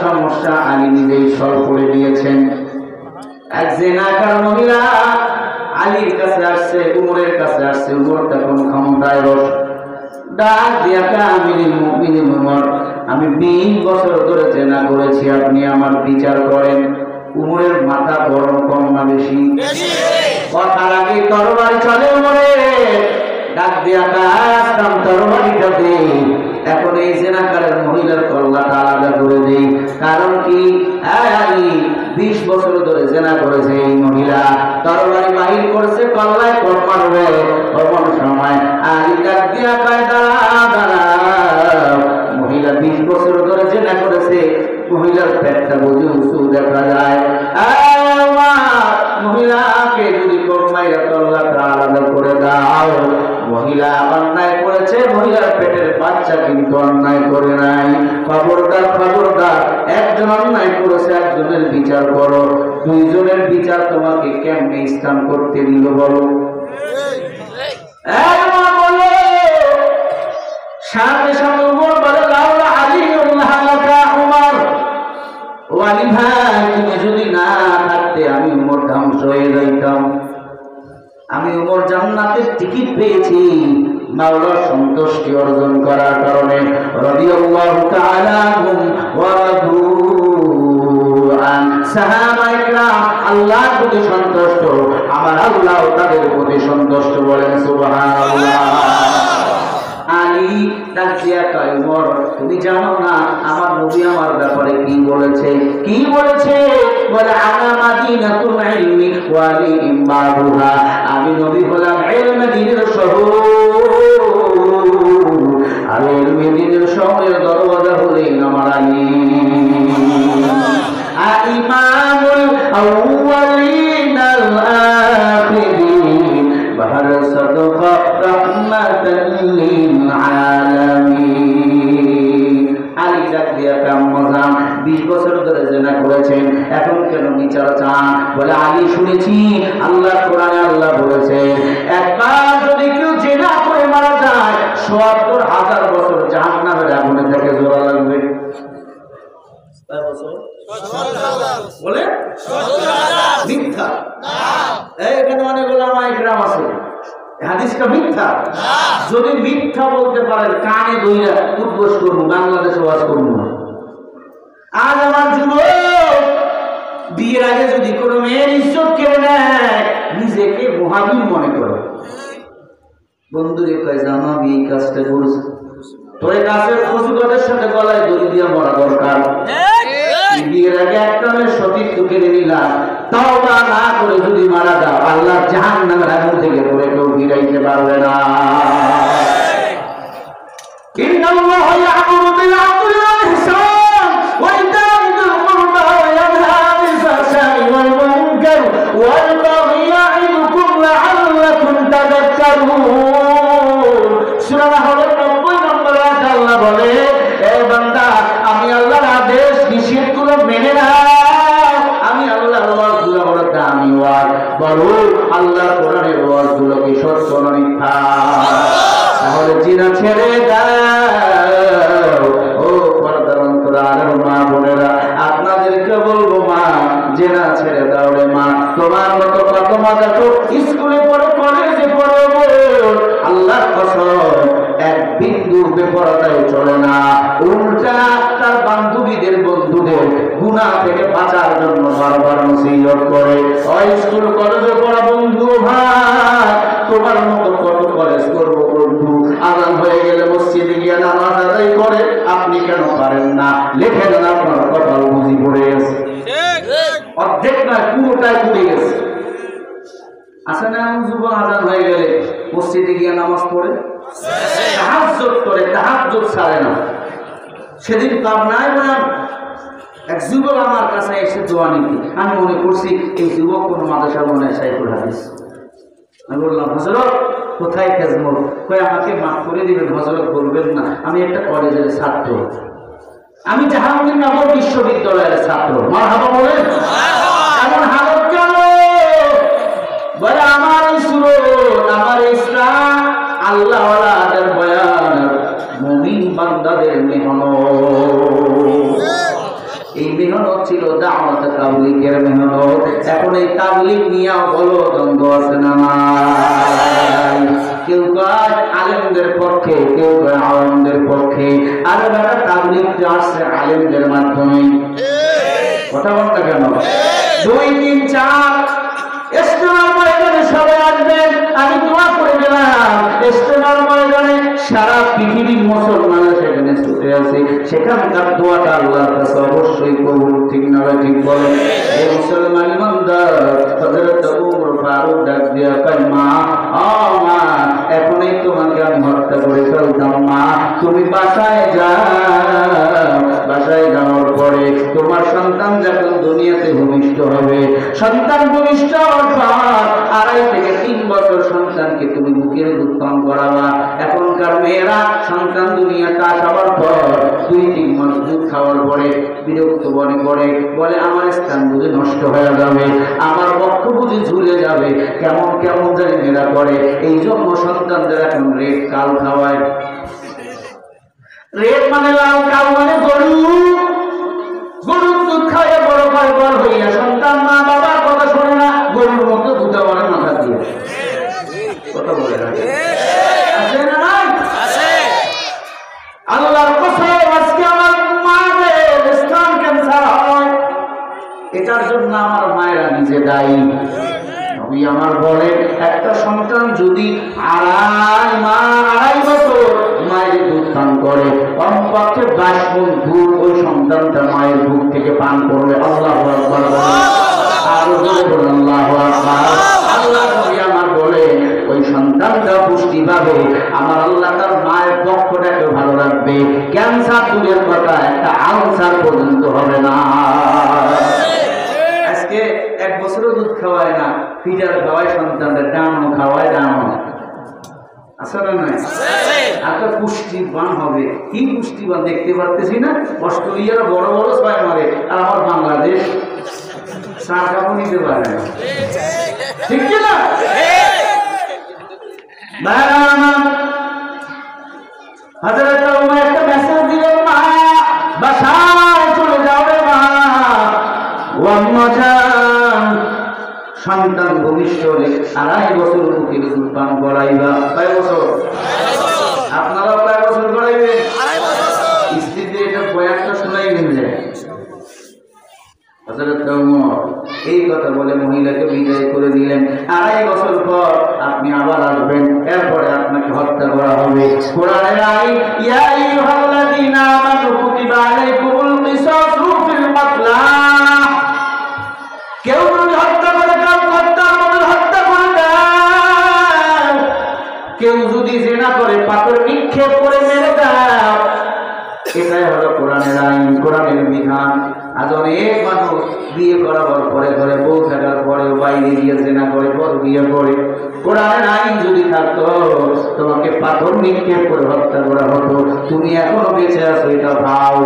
সমস্যা আলী নিজেই সলভ করে দিয়েছেন। এক জিনাকার মহিলা আলীর কাছে আসছে, উমরের কাছে আসছে। উমর তখন ক্ষমতায় বসে, ডাক দিয়া আমিরুল মুমিনিন উমর, আমি 20 বছর ধরে জিনা করেছি, আপনি আমার বিচার করেন। উমরের মাথা গরম কম না বেশি? কথার আগে তরবারি চলে উমরের। ডাক দিয়া আসলাম, তরবারিটা দে, এখন এই জিনাকারের মহিলার কল্লাটা আলাদা করে দেই। কারণ কি, 20 বছর ধরে জিনা করেছে এই মহিলা, তরবারি বাহির করেছে, কল্লায় কোপ মারবে। কোন সময় আলী ডাক দিয়া কয়, দাঁড়া দাঁড়া, মহিলা 20 বছর ধরে জিনা করেছে, মহিলার পেটটা বুঝি উঁচু দেখা যায়। মহিলাকে যদি কোপ মাইরা কল্লাটা আলাদা করে দাও, মহিলা অন্যায় করেছে, মহিলার পেটের বাচ্চা কিন্তু অন্যায় করে নাই। খবরদার খবরদার, একজন অন্যায় করেছে, একজনের বিচার করো। দুইজনের বিচার তোমাকে কেমনে ইসলাম করতে দিল বলো? সামনে সামনে উমর বলে, লাউলা আলিউল্লাহ লাকা উমর, ও আলী ভাই, তুমি যদি না থাকতে আমি উমর ধ্বংস হয়ে যাইতাম। আমি উমর জান্নাতের টিকিট পেয়েছি মাওলার সন্তুষ্টি অর্জন করার কারণে। রাদিয়াল্লাহু তাআলা আনহুম ওয়া রাদু আন, সাহাবায়ে কেরাম আল্লাহর প্রতি সন্তুষ্ট, আমার আল্লাহ তাদের প্রতি সন্তুষ্ট, বলেন সুবহানাল্লাহ। আলী ডাক দিয়া কয়, উমর তুমি জানো না আমার নবী আমার ব্যাপারে কি বলেছে? কি বলেছে? বলে, আনা মাদিনাতুল ইলমি ওয়া আলী ইমামুহা, আমি নবী হলাম ইলমে দ্বীনের শহর, আর ইলমে দ্বীনের শহরের দরওয়াজা হলেন আমার আলী। ইমামুল আউয়ালিন আল আখিরিন বাহর সাদকা রাহমাতাল লিল আলামিন। আলী ডাক দিয়া কাম্মাজাম, 20 বছর ধরে জিনা করেছেন, এখন কেন বিচার চান? বলে, আলী শুনেছি আল্লাহ কোরআনে আল্লাহ বলেছেন, একবার যদি কেউ জিনা করে মারা যায় ৭০,০০০ বছর জাহান্নামের আগুনে থেকে জ্বলা লাগবে। কয় বছর? বলে মিথ্যা। এখানে অনেক ওলামায়ে কেরাম আছে, হাদিসটা মিথ্যা। যদি মিথ্যা বলতে পারেন কানে ধইরা উদ্ঘোষ করুন, বাংলাদেশে ওয়াজ করুন না। আজ আমার যুবক বিয়ের আগে যদি কোনো মেয়ের ইজ্জত কেড়ে নেয়, নিজেকে মহাবীর মনে করে। বন্ধুরে কয়, জানো আমি এই কাজটা করছি, তোর কাছের ফসুকাদের সাথে গলায় দড়ি দিয়ে মরা দরকার। বিয়ের আগে একটা মেয়ের সতীত্ব কেড়ে নিলাম, তওবা না করে যদি মারা যাও, আল্লাহ জাহান্নামের আগুন থেকে পড়ে কেউ ফিরাইতে পারবে না। ইন্নাল্লাহা ইয়া'মুরু বিল আদলি ওয়াল ইহসান ওয়া ইতা'i যিল কুরবা ওয়া ইয়ানহা আনিল ফাহশা'i ওয়াল মুনকার ওয়াল বাগই ইয়া'iদুকুম লা'আল্লাকুম তাযাক্কারুন। সূরা নাহলের 90 নম্বর আয়াতে আল্লাহ বলে, এ বান্দা, আমি আল্লাহর আদেশ নিষেধগুলো মেনে নাও। আমি আল্লাহর ওয়াজগুলো বড় দামি ওয়াজ, বলো আল্লাহর কোরআনের ওয়াজগুলো কি সত্য না মিথ্যা? তাহলে জিনা ছেড়ে দাও। ও পর্দার অন্তরালের মা বোনেরা, আপনাদেরকে বলবো, মা জিনা ছেড়ে দাও রে মা। তোমার মতো কত মজা তো স্কুলে পড়ে, কলেজে পড়ে, আল্লাহর কসম এক বিন্দু বেপরতায় চলে না। উল্টা তার বান্ধবীদের বন্ধুদের গুনাহ থেকে বাঁচার জন্য বারবার নসিহত করে। ওই স্কুল কলেজে পড়া বন্ধু ভাই, তোমার মতো কত কলেজ করবো বন্ধু, আযান হয়ে গেলে মসজিদে গিয়ে নামাজ আদায় করে, আপনি কেন পারেন না? লেখেন না, আপনার কপাল বুঝি পড়ে গেছে, অর্ধেক না পুরোটাই পড়ে গেছে। আসে না এমন যুবক, আযান হয়ে গেলে মসজিদে গিয়ে নামাজ পড়ে, তাহাজ্জুদ করে, তাহাজ্জুদ ছাড়ে না। সেদিন পাবনায় বললাম, এক যুবক আমার কাছে এসে দোয়া নিতে, আমি মনে করছি এই যুবক কোন মাদ্রাসার মনে হয় শাইখুল হাদিস। আমি বললাম, হযরত কোথায় খেজমত? কই আমাকে মাফ করে দিবেন হযরত, বলবেন না, আমি একটা কলেজের ছাত্র, আমি জাহাঙ্গীরনগর বিশ্ববিদ্যালয়ের ছাত্র। মারহাবা বলেন। এমন হালত কেন? বলে, আমার এই সুরত, আমার ইসলাম আল্লাহ ওয়ালাদের বয়ান, মুমিন বান্দাদের মেহনত। এই মেহনত ছিল দাওয়াত তাবলীগের মেহনত। এখন এই তাবলীগ নিয়েও বলো দ্বন্দ্ব আছে না নাই? কেউ কয় আলেমদের পক্ষে, কেউ কয় আওয়ামদের পক্ষে। আর বেটা তাবলীগ আসছে আলেমদের মাধ্যমে। কথা বলতে কেন? 2, 3, 4 ইস্তেমার ময়দানে সবাই আসবেন। আমি দোয়া করে দিলাম ইস্তেমার ময়দানে সারা পৃথিবীর মুসলমানরা সেখানে ছুটে আছে, সেখানকার দোয়াটা আল্লাহর কাছে অবশ্যই কবুল। ঠিক না ঠিক বলেন? এই মুসলমান ইমানদার হযরত ওমর ফারুক ডাক দিয়া কয়, মা ও মা, এখনই তোমাকে আমি হত্যা করে ফেলতাম মা, তুমি বাসায় যাও। বাসায় যাওয়ার পরে তোমার সন্তান যখন দুনিয়াতে ভূমিষ্ঠ হবে, সন্তান ভূমিষ্ঠ হওয়ার পর 2.5 থেকে 3 বছর সন্তানকে তুমি বুকের দুধ পান করাবা। এখনকার মেয়েরা সন্তান দুনিয়াতে আসার পর 2-3 মাস দুধ খাওয়ার পরে বিরক্ত মনে করে, বলে আমার স্থান বুঝে নষ্ট হয়ে যাবে, আমার বক্ষ বুঝে ঝুলে যাবে, কেমন কেমন জানি মেয়েরা করে। এই জন্য সন্তানদের এখন রেড কাল খাওয়ায়। রেড মানে লাল, কাল মানে গরু। গরুর দুধ খাইয়ে বড় হয়, বড় হইয়া সন্তান মা বাবার কথা শোনে না, গরুর মতো দুধা মানে মাথা দিয়ে কথা বলে না। আছে না নাই? আছে। আল্লাহর কসম, আজকে আমার মায়ের স্তন ক্যান্সার হয়, এটার জন্য আমার মায়েরা নিজে দায়ী। নবী আমার বলে, একটা সন্তান যদি 2.5 বছর মায়ের দুধ পান করে, কমপক্ষে 22 গুণ দুধ ওই সন্তানটা মায়ের বুক থেকে পান করবে। আল্লাহু আকবার। আরো জোরে বলুন আল্লাহু আকবার। আল্লাহ নবী আমার বলে, ওই সন্তানটা পুষ্টি পাবে, আমার আল্লাহ তার মায়ের পক্ষটাকে ভালো রাখবে। ক্যান্সার দূরের কথা, একটা আলসার পর্যন্ত হবে না। আজকে 1 বছরও দুধ খাওয়ায় না, ফিডার খাওয়ায় সন্তানদের, ডানো খাওয়ায়, ডানো। আসলে নয় একটা পুষ্টিবান হবে। কি পুষ্টিবান দেখতে পারতেছি না? অস্ট্রেলিয়ার বড় বড় 6 মারে, আর আমার বাংলাদেশ চা কাপড় নিতে পারে না। ঠিক না? হযরত ওমর একটা মেসেজ দিলেন, মা বাসায় চলে যাও রে মা। সন্তান ভূমিষ্ঠ হলে 2.5 বছর বুকের দুধ পান করাইবা। কয় বছর? আপনারা কয় বছর করাইবেন? স্ত্রীদের এটা বয়ানটা শোনাইবেন যে হযরত ওমর এই কথা বলে মহিলাকে বিদায় করে দিলেন। 2.5 বছর পর আপনি আবার আসবেন, এরপরে আপনাকে হত্যা করা হবে। কোরআনের আয়াত, ইয়া আইয়ুহাল্লাযীনা আমানু কুতিবা আলাইকুমুল কিসাসু ফিল মাতলা। কেউ যদি হত্যা করে, কাউ হত্যার বদলে হত্যা করে দাও। কেউ যদি জিনা করে, পাথর নিক্ষেপ করে মেরে দাও। এটাই হলো কোরআনের আইন, কোরআনের বিধান। আজ অনেক মানুষ বিয়ে করাবার পরে ঘরে বউ থাকার পরেও বাইরে গিয়ে জিনা করে, পর বিয়ে করে। কোরআনের আইন যদি থাকতো, তোমাকে পাথর নিক্ষেপ করে হত্যা করা হতো। তুমি এখনো বেঁচে আছো, এটা ভাও।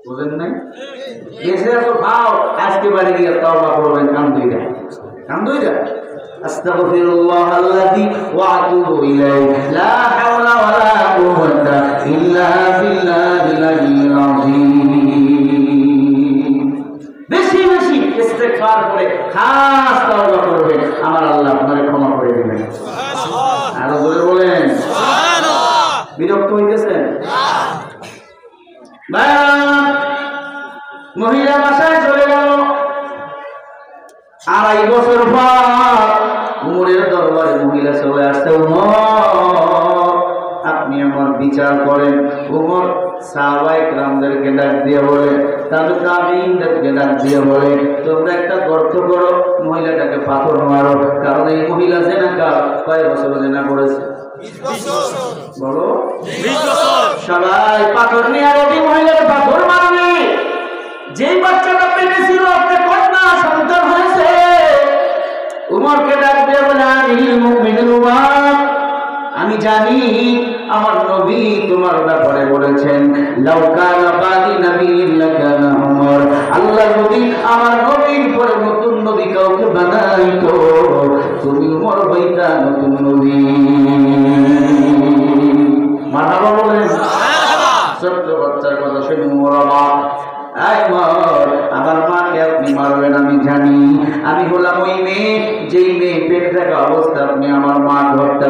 বুঝেন নাই? বেঁচে আছো ভাও। আজকে বাড়ি গিয়ে তওবা করবেন, কান্দুইরা কান্দুইরা আস্তাগফিরুল্লাহাল্লাযী ওয়া আতুবু ইলাইহি লা হাওলা ওয়ালা কুওয়াতা ইল্লা বিল্লাহিল আলিয়্যিল আযীম। বেশি বেশি ইস্তিগফার করে খাস তওবা করবেন, আমার আল্লাহ আপনাকে ক্ষমা করে দিবেন। সুবহানাল্লাহ। আরো জোরে বলেন সুবহানাল্লাহ। বিরক্ত হইতেছেন? না। মহিলা বাসায় চলে গেল। 2.5 বছর পর উমরের দরবারে মহিলা চলে আসছে। উমর, আপনি আমার বিচার করেন। উমর সাহাবায়ে কেরামদেরকে ডাক দিয়ে বলে, তাবেঈনদেরকে ডাক দিয়ে বলে, তোমরা একটা গর্ত করো, মহিলাটাকে পাথর মারো। কারণ এই মহিলা জিনাকার। কয় বছর জিনা করেছে? 20 বছর। বলো 20 বছর। সবাই পাথর নিয়ে রেডি, মহিলাকে পাথর মারবে। যেই বাচ্চাটা পেটে ছিল, একটা কন্যা সন্তান হয়েছে। উমরকে ডাক দিয়ে বলে, আমিরুল মুমিনিন উমর, আমি জানি আমার নবী তোমার ব্যাপারে বলেছেন, লাউ কানা বাদি নবিয়্যিন লাকানা উমর। আল্লাহ যদি আমার নবীর পরে নতুন নবী কাউকে বানাইতো, তুমি উমর হইতা নতুন নবী। মারহাবা বলেন। ছোট্ট বাচ্চার কথা শুনে উমর অবাক।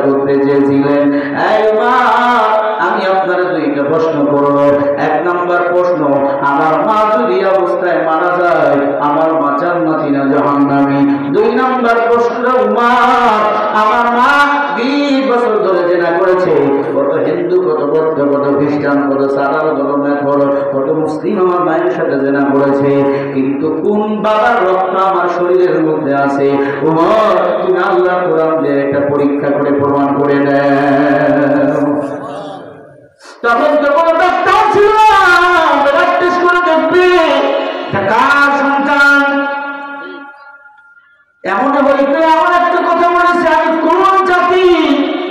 করতে চেয়েছিলেন। এই মা, আমি আপনার দুইটা প্রশ্ন করব। এক নম্বর প্রশ্ন, আমার মা যদি অবস্থায় মারা যায়, আমার মা জান্নাতি না জাহান্নামী? দুই নম্বর প্রশ্ন, মা, আমার মা 20 বছর ধরে জেনা করেছে, কত হিন্দু, কত বৌদ্ধ, কত খ্রিস্টান, কত সাদা, কত মেথর, কত মুসলিম আমার মায়ের সাথে জেনা করেছে, কিন্তু কোন বাবার রক্ত আমার শরীরের মধ্যে আছে? ওমর, তুমি আল্লাহ কোরআন দিয়ে একটা পরীক্ষা করে প্রমাণ করে দেন। তখন তো কোনো ডাক্তার ছিল না, ব্লাড টেস্ট করে দেখবে কার সন্তান। এমন হইতে এমন একটা কথা বলেছে, আমি কোন জাতি,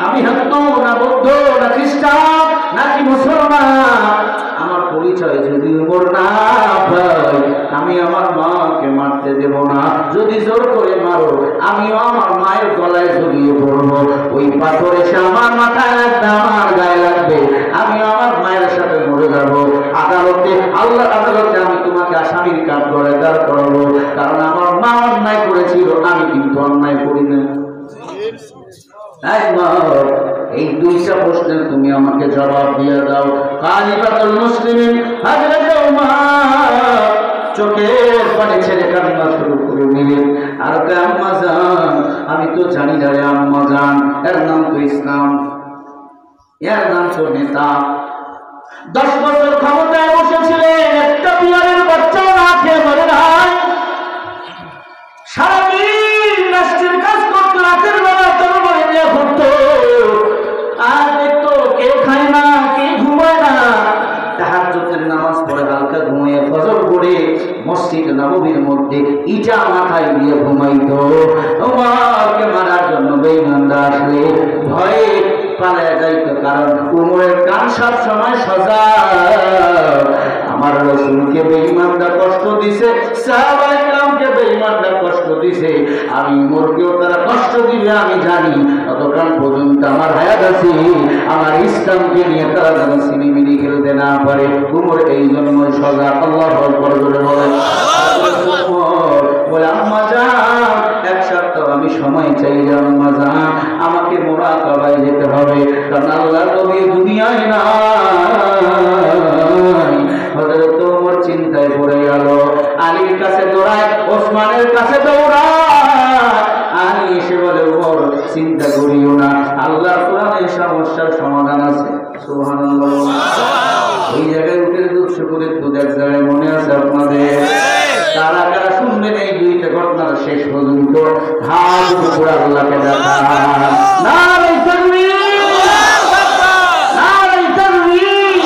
আমি হিন্দু না বৌদ্ধ না খ্রিস্টান নাকি মুসলমান, আমার পরিচয় যদি ওমর না পাই, আমি আমার মাকে মারতে দেব না। যদি জোর করে মারো, আমিও আমার মায়ের গলায় ঝুলিয়ে পড়বো। ওই পাথর এসে আমার মাথায় লাগবে, আমার গায়ে লাগবে, আমি আমার মায়ের সাথে মরে যাব। আদালতে, আল্লাহ আদালতে আমি তোমাকে আসামির কাজ করে দাঁড় করাবো, কারণ আমার মা অন্যায় করেছিল, আমি কিন্তু অন্যায় করি না। এই দুইটা প্রশ্নের তুমি আমাকে জবাব দিয়ে দাও। কালিমাতুল মুসলিমিন হযরত ওমর চোখের পানি ছেড়ে কান্না শুরু করে নিলেন। আর আম্মা জান, আমি তো জানি না রে আম্মা জান, এর নাম তো ইসলাম, এর নাম তো নেতা। 10 বছর ক্ষমতায় বসেছিলেন, একটা বিয়ারের বাচ্চা না খেয়ে মরে নাই। সারাদিন রাষ্ট্রের কাজ করতো, রাতের বেলা তরবারি নিয়ে ঘুরতো, আর দেখতো কে খায় না, কে ঘুমায় না। তাহাজ্জুদের নামাজ পড়ে হালকা ঘুমিয়ে ফজর পড়ে মসজিদ নববীর মধ্যে ইটা মাথায় দিয়ে ঘুমাইতো। ওমরকে মারার জন্য বেঈমানরা আসলে ভয়ে পালায় যাইতো, কারণ উমরের কান সব সময় সজা। আমার রাসূলকে বেঈমানরা কষ্ট দিছে, সাহাবায়ে কেরামকে বেঈমানরা কষ্ট দিছে, আমি উমরকেও তারা কষ্ট দিবে আমি জানি। ততক্ষণ পর্যন্ত আমার হায়াত আছে, আমার ইসলামকে নিয়ে তারা যেন সিনেমিনি খেলতে না পারে। উমর এই জন্যই সজা। আল্লাহু আকবার বলে বলেন। বলে আম্মা জান, এক সপ্তাহ আমি সময় চাই, আম্মা জান আমাকে মুরাকাবায় যেতে হবে, কারণ আল্লাহর নবী দুনিয়ায় নাই। হযরত ওমর চিন্তায় পড়ে গেল, আলীর কাছে দৌড়ায়, ওসমানের কাছে দৌড়ায়। আলী এসে বলে, ওমর চিন্তা করিও না, আল্লাহর কোরআনে সমস্যার সমাধান আছে। সুবহানাল্লাহ। এই জায়গায় উঠে দুধ শুকুরের দুধ এক জায়গায় মনে আছে আপনাদের? কারা কারা শুনবেন এই দুইটা ঘটনা শেষ পর্যন্ত? হাত উপরে আল্লাহকে দেখান। নারে তাকবীর, নারে তাকবীর।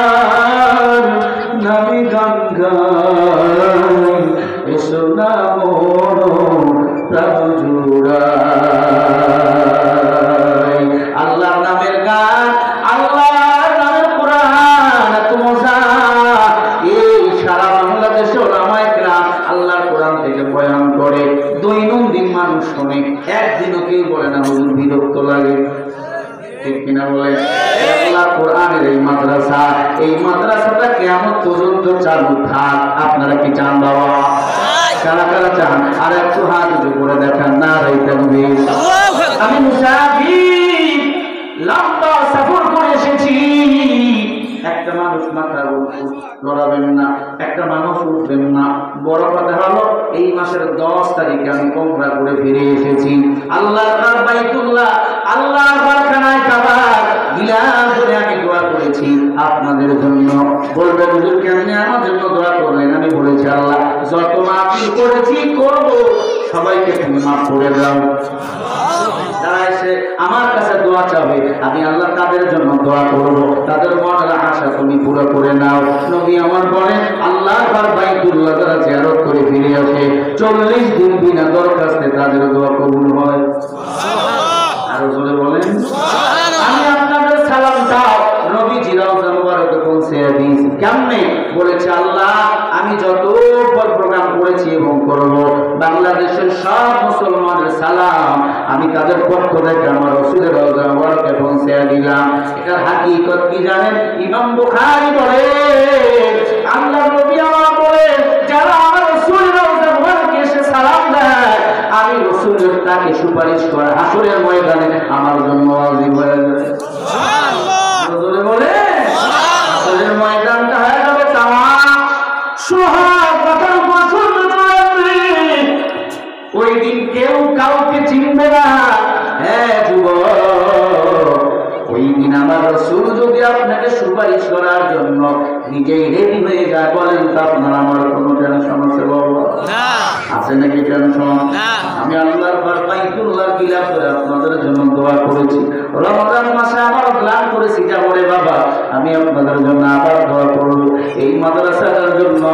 আল্লাহর নামে গান গাই, এসো না মোর প্রাণ জুড়াই। আল্লাহর নামের গান, আল্লাহর নামের কোরআন এত মজা। এই সারা বাংলাদেশে ওলামায়ে কেরাম আল্লাহর কোরআন থেকে বয়ান করে, দৈনন্দিন মানুষ শোনে, একদিনও কেউ বলে না হুজুর বিরক্ত লাগে। ঠিক কিনা বলে? আল্লাহ কোরআনের এই মাদ্রাসা, এই মাদ্রাসাটা কিয়ামত পর্যন্ত চালু থাক। আপনারা কি চান বাবা? কারা কারা চান? আর একটু হাত উঁচু করে দেখান। নারে তাকবীর। আমি মুসাফির, লম্বা সফর করে এসেছি। একটা মানুষ মাথা লড়াবেন না, একটা মানুষ উঠবেন না। বড় কথা হলো এই মাসের 10 তারিখে আমি উমরা করে ফিরে এসেছি। আল্লাহর ঘর বাইতুল্লাহ, আল্লাহর বারখানায় কাবা গিলাফ করে আমি দোয়া করেছি আপনাদের জন্য। বলবেন হুজুর কেমনে আমার জন্য দোয়া করলেন? আমি বলেছি, আল্লাহ যত মাফি করেছি করব, সবাইকে তুমি মাফ করে দাও। যারা এসে আমার কাছে দোয়া চাবে, আমি আল্লাহ তাদের জন্য দোয়া করব, তাদের মনের আশা তুমি পুরো করে নাও। নবী আমার বলেন, আল্লাহর ঘর বাইতুল্লাহ যারা জিয়ারত করে ফিরে আসে 40 দিন বিনা দরখাস্তে তাদের দোয়া কবুল হয়। আরো জোরে বলেন। আমি আপনাদের সালাম দাও নবীজি রওজা মুবারকে পৌঁছে দিয়েছি। কেমনে? বলেছে, আল্লাহ আমি যত প্রোগ্রাম করেছি এবং করব, বাংলাদেশের সব মুসলমানের সালাম আমি তাদের পক্ষ থেকে আমার রাসূলের রওজা মুবারকে পৌঁছে দিলাম। এটার হাকিকত কি জানেন? ইমাম বুখারী বলে, আল্লাহ নবী আমার বলে, যারা আমার রাসূলের রওজা মুবারকে এসে সালাম দেয়, আমি রাসূলের তাকে সুপারিশ করা হাসরের ময়দানে আমার জন্য ওয়াজিব হয়ে যাবে। সুবহানাল্লাহ বলে হাসরের ময়দানটা হয়ে যাবে তামাম সোহাগ কথার উপর ওই দিন কেউ কাউকে চিনবে না। হ্যাঁ যুবক, ওই দিন আমার রাসূল যদি আপনাকে সুপারিশ করার জন্য নিজেই রেডি হয়ে যায়, বলেন তো আপনার আমার কোনো টেনশন আছে বাবা? আছে নাকি টেনশন? আমি আল্লাহর ঘর বাইতুল্লাহর গিলাফ করে আপনাদের জন্য দোয়া করেছি। রমজান মাসে আবার প্ল্যান করেছি যাবো রে বাবা, আমি আপনাদের জন্য আবার দোয়া করব। এই মাদ্রাসাটার জন্য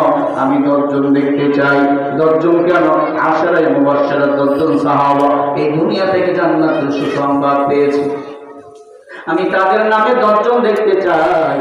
আমি 10 জন দেখতে চাই। 10 জন কেন? আশারায়ে মুবাশশারা 10 জন সাহাবা এই দুনিয়া থেকে জান্নাতের সুসংবাদ পেয়েছে। আমি তাদের নামে 10 জন দেখতে চাই।